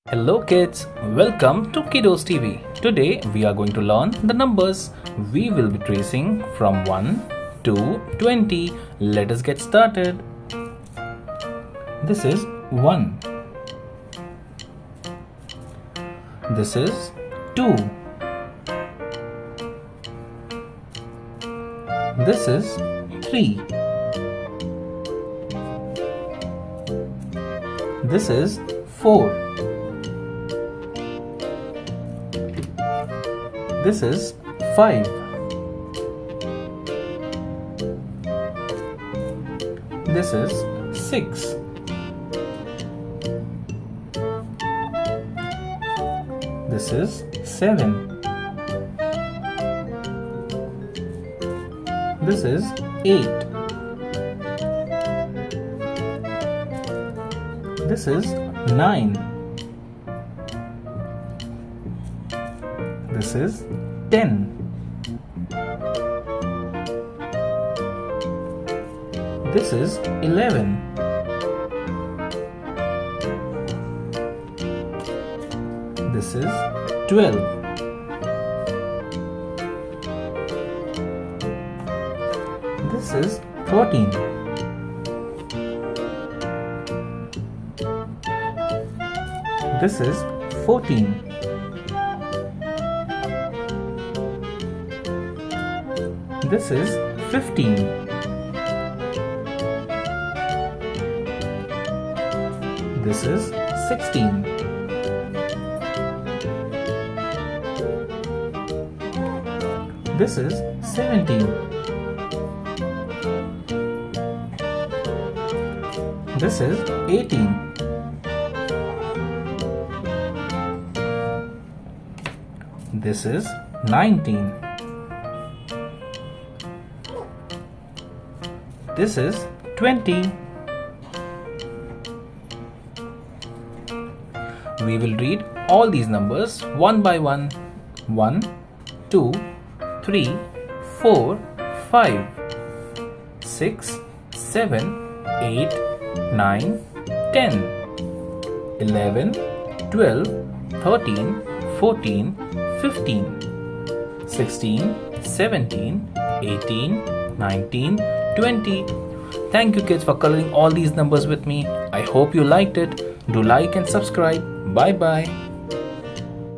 Hello kids, welcome to KiddosTV. Today we are going to learn the numbers. We will be tracing from 1 to 20. Let us get started. This is 1. This is 2. This is 3. This is 4. This is 5. This is 6. This is 7. This is 8. This is 9. This is 10. This is 11. This is 12. This is 13. This is 14. This is 15. This is 16. This is 17. This is 18. This is 19. This is 20. We will read all these numbers one by one. 1, 2, 3, 4, 5, 6, 7, 8, 9, 10, 11, 12, 13, 14, 15, 16, 17, 18, 19, 20. Thank you kids for coloring all these numbers with me. I hope you liked it. Do like and subscribe. Bye bye.